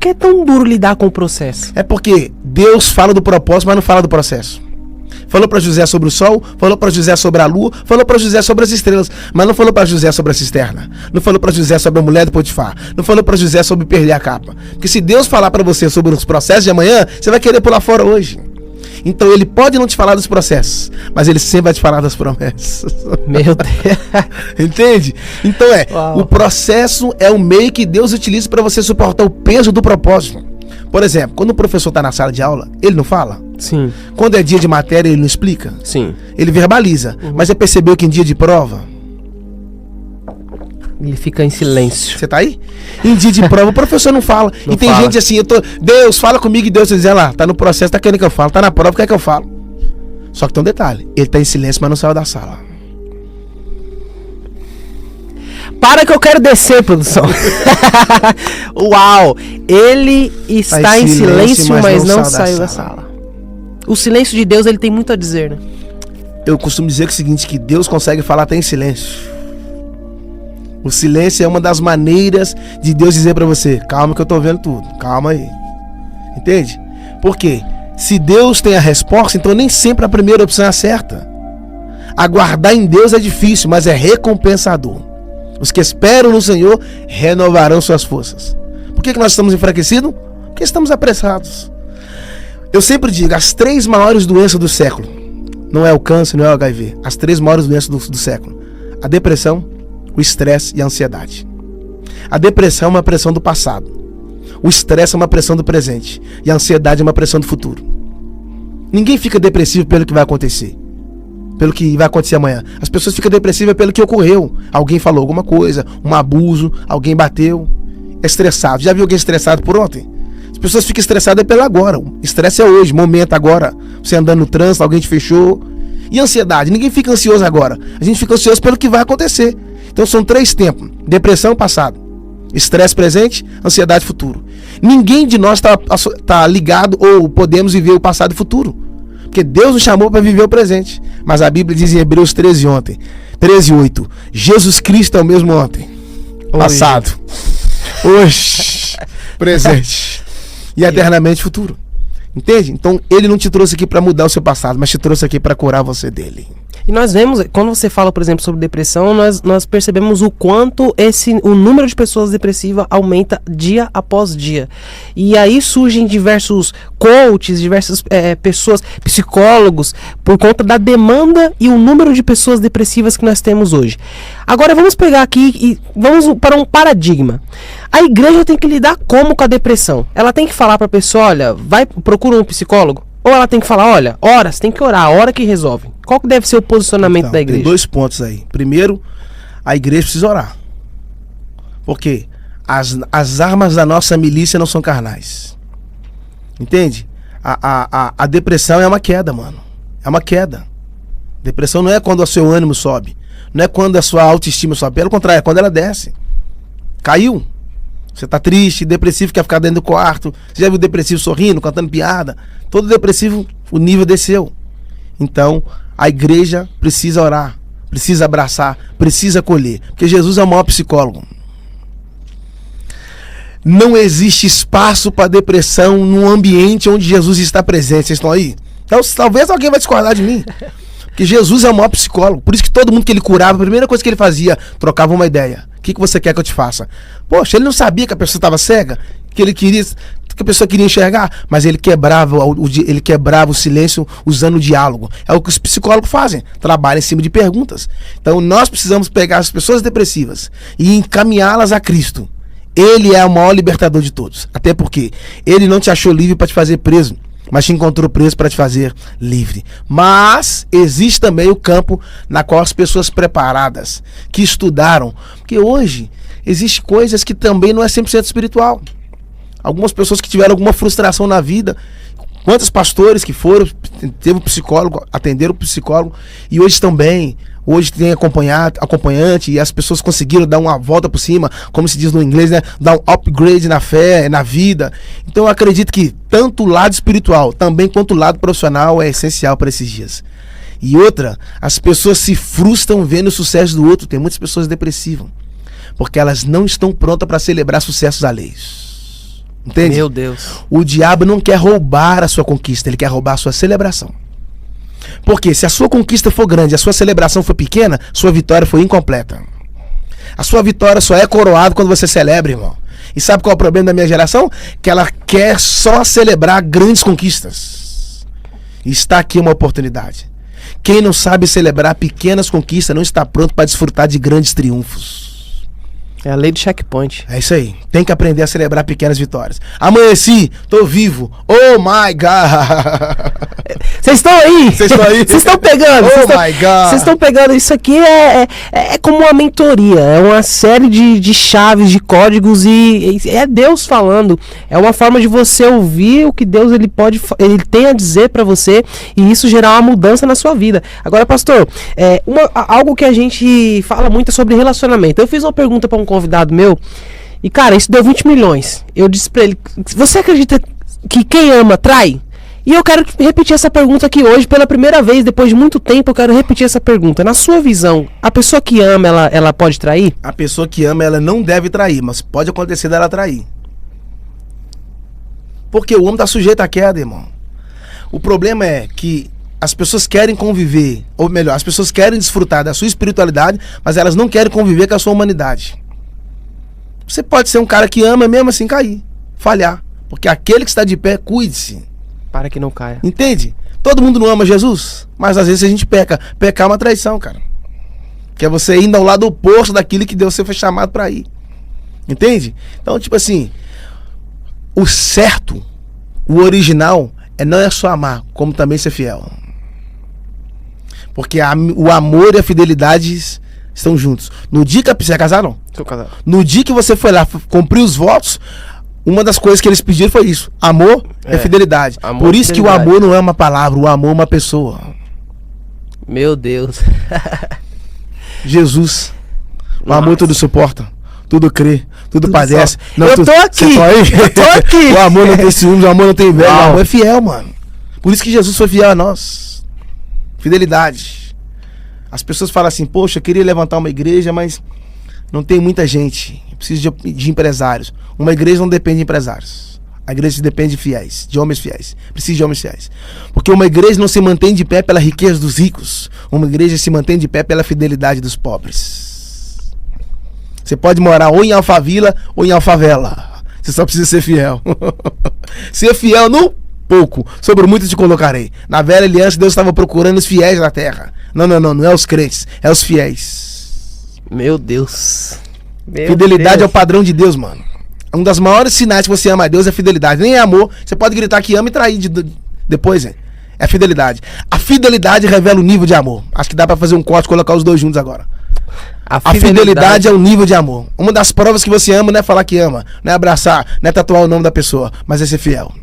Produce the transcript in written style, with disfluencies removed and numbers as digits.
que é tão duro lidar com o processo? É porque Deus fala do propósito, mas não fala do processo. Falou para José sobre o sol, falou para José sobre a lua, falou para José sobre as estrelas, mas não falou para José sobre a cisterna, não falou para José sobre a mulher do Potifar, não falou para José sobre perder a capa. Porque se Deus falar para você sobre os processos de amanhã, você vai querer pular fora hoje. Então ele pode não te falar dos processos, mas ele sempre vai te falar das promessas. Meu Deus. Entende? Então o processo é o meio que Deus utiliza para você suportar o peso do propósito. Por exemplo, quando o professor está na sala de aula, ele não fala? Sim. Quando é dia de matéria, ele não explica? Sim. Ele verbaliza. Mas você percebeu que em dia de prova... Ele fica em silêncio. Você tá aí? Em dia de prova, o professor não fala. Não e tem fala. gente assim, Deus, fala comigo, e Deus diz, lá, tá no processo, tá querendo que eu falo, tá na prova, quer que eu falo. Só que tem um detalhe, ele tá em silêncio, mas não saiu da sala. Para que eu quero descer, produção. Uau! Ele está em silêncio, mas não saiu da sala. O silêncio de Deus, ele tem muito a dizer, né? Eu costumo dizer que é o seguinte, que Deus consegue falar até em silêncio. O silêncio é uma das maneiras de Deus dizer pra você, calma que eu tô vendo tudo, calma aí. Entende? Por quê? Se Deus tem a resposta, então nem sempre a primeira opção é a certa. Aguardar em Deus é difícil, mas é recompensador. Os que esperam no Senhor renovarão suas forças. Por que nós estamos enfraquecidos? Porque estamos apressados. Eu sempre digo, as 3 maiores doenças do século, não é o câncer, não é o HIV, as 3 maiores doenças do século, a depressão, o estresse e a ansiedade. A depressão é uma pressão do passado, o estresse é uma pressão do presente e a ansiedade é uma pressão do futuro. Ninguém fica depressivo pelo que vai acontecer, pelo que vai acontecer amanhã. As pessoas ficam depressivas pelo que ocorreu. Alguém falou alguma coisa, um abuso, alguém bateu, é estressado. Já viu alguém estressado por ontem? As pessoas ficam estressadas pelo agora. O estresse é hoje, momento agora. Você andando no trânsito, alguém te fechou. E ansiedade? Ninguém fica ansioso agora. A gente fica ansioso pelo que vai acontecer. Então são 3 tempos: depressão, passado; estresse, presente; ansiedade, futuro. Ninguém de nós tá ligado ou podemos viver o passado e o futuro, porque Deus nos chamou para viver o presente. Mas a Bíblia diz em Hebreus 13:8, Jesus Cristo é o mesmo ontem, passado, hoje, presente e eternamente futuro. Entende? Então ele não te trouxe aqui para mudar o seu passado, mas te trouxe aqui para curar você dele. E nós vemos, quando você fala, por exemplo, sobre depressão, nós percebemos o quanto o número de pessoas depressivas aumenta dia após dia. E aí surgem diversos coaches, diversas pessoas, psicólogos, por conta da demanda e o número de pessoas depressivas que nós temos hoje. Agora vamos pegar aqui e vamos para um paradigma. A igreja tem que lidar como com a depressão? Ela tem que falar para a pessoa, olha, procura um psicólogo? Ou ela tem que falar, olha, você tem que orar, a hora que resolve? Qual que deve ser o posicionamento da igreja? Tem 2 pontos aí. Primeiro, a igreja precisa orar. Porque as armas da nossa milícia não são carnais. Entende? A depressão é uma queda, mano. É uma queda. Depressão não é quando o seu ânimo sobe. Não é quando a sua autoestima sobe. Pelo contrário, é quando ela desce. Caiu. Você tá triste, depressivo, quer ficar dentro do quarto. Você já viu depressivo sorrindo, cantando piada? Todo depressivo, o nível desceu. Então, a igreja precisa orar, precisa abraçar, precisa acolher. Porque Jesus é o maior psicólogo. Não existe espaço para depressão num ambiente onde Jesus está presente. Vocês estão aí? Então, talvez alguém vai discordar de mim. Porque Jesus é o maior psicólogo. Por isso que todo mundo que ele curava, a primeira coisa que ele fazia, trocava uma ideia. O que você quer que eu te faça? Poxa, ele não sabia que a pessoa estava cega, que a pessoa queria enxergar, mas ele quebrava o silêncio usando o diálogo. É o que os psicólogos fazem, trabalham em cima de perguntas. Então nós precisamos pegar as pessoas depressivas e encaminhá-las a Cristo. Ele é o maior libertador de todos. Até porque ele não te achou livre para te fazer preso, mas te encontrou preso para te fazer livre. Mas existe também o campo na qual as pessoas preparadas, que estudaram, porque hoje existe coisas que também não é 100% espiritual. Algumas pessoas que tiveram alguma frustração na vida, quantos pastores que foram, teve um psicólogo, atenderam o psicólogo e hoje estão bem. Hoje tem acompanhante e as pessoas conseguiram dar uma volta por cima, como se diz no inglês, né? Dar um upgrade na fé, na vida. Então eu acredito que tanto o lado espiritual também quanto o lado profissional é essencial para esses dias. E outra, as pessoas se frustram vendo o sucesso do outro. Tem muitas pessoas depressivas porque elas não estão prontas para celebrar sucessos alheios. Entende? Meu Deus. O diabo não quer roubar a sua conquista, ele quer roubar a sua celebração. Porque se a sua conquista for grande, a sua celebração for pequena, sua vitória foi incompleta. A sua vitória só é coroada quando você celebra, irmão. E sabe qual é o problema da minha geração? Que ela quer só celebrar grandes conquistas. E está aqui uma oportunidade. Quem não sabe celebrar pequenas conquistas não está pronto para desfrutar de grandes triunfos. É a lei do checkpoint. É isso aí. Tem que aprender a celebrar pequenas vitórias. Amanheci, tô vivo. Oh my God. Vocês estão aí? Vocês estão aí? Vocês estão pegando? Oh my God. Vocês estão pegando? Isso aqui é como uma mentoria. É uma série de chaves, de códigos e é Deus falando. É uma forma de você ouvir o que Deus ele tem a dizer pra você e isso gerar uma mudança na sua vida. Agora, pastor, algo que a gente fala muito é sobre relacionamento. Eu fiz uma pergunta pra um convidado meu e, cara, isso deu 20 milhões. Eu disse pra ele, você acredita que quem ama trai? E eu quero repetir essa pergunta aqui hoje pela primeira vez, depois de muito tempo, eu quero repetir essa pergunta. Na sua visão, a pessoa que ama, ela pode trair? A pessoa que ama, ela não deve trair, mas pode acontecer dela trair. Porque o homem tá sujeito à queda, irmão. O problema é que as pessoas querem conviver, ou melhor, as pessoas querem desfrutar da sua espiritualidade, mas elas não querem conviver com a sua humanidade. Você pode ser um cara que ama mesmo assim cair, falhar. Porque aquele que está de pé, cuide-se. Para que não caia. Entende? Todo mundo não ama Jesus, mas às vezes a gente peca. Pecar é uma traição, cara. Que é você indo ao lado oposto daquilo que Deus foi chamado para ir. Entende? Então, tipo assim, o certo, o original, não é só amar, como também ser fiel. Porque o amor e a fidelidade estão juntos. No dia que você é casado, não? Sou casado. No dia que você foi lá cumprir os votos, uma das coisas que eles pediram foi isso: amor e fidelidade. Por isso que o amor não é uma palavra, o amor é uma pessoa. Meu Deus. Jesus. O amor tudo suporta, tudo crê, tudo padece. Não, eu tô aqui. Eu tô aqui. O amor não tem ciúmes, o amor não tem inveja, o amor é fiel, mano. Por isso que Jesus foi fiel a nós. Fidelidade. As pessoas falam assim: poxa, eu queria levantar uma igreja, mas não tem muita gente. Eu preciso de empresários. Uma igreja não depende de empresários. A igreja depende de fiéis, de homens fiéis. Precisa de homens fiéis. Porque uma igreja não se mantém de pé pela riqueza dos ricos. Uma igreja se mantém de pé pela fidelidade dos pobres. Você pode morar ou em Alphavila ou em Alfavela. Você só precisa ser fiel. Ser fiel no pouco, sobre muito te colocarei. Na velha aliança, Deus estava procurando os fiéis na terra. Não é os crentes, é os fiéis. Meu Deus. Fidelidade é o padrão de Deus, mano. Um dos maiores sinais que você ama a Deus é fidelidade. Nem é amor. Você pode gritar que ama e trair depois, é fidelidade. A fidelidade revela o nível de amor. Acho que dá pra fazer um corte e colocar os dois juntos agora. A fidelidade é o nível de amor. Uma das provas que você ama não é falar que ama, não é abraçar, não é tatuar o nome da pessoa, mas é ser fiel.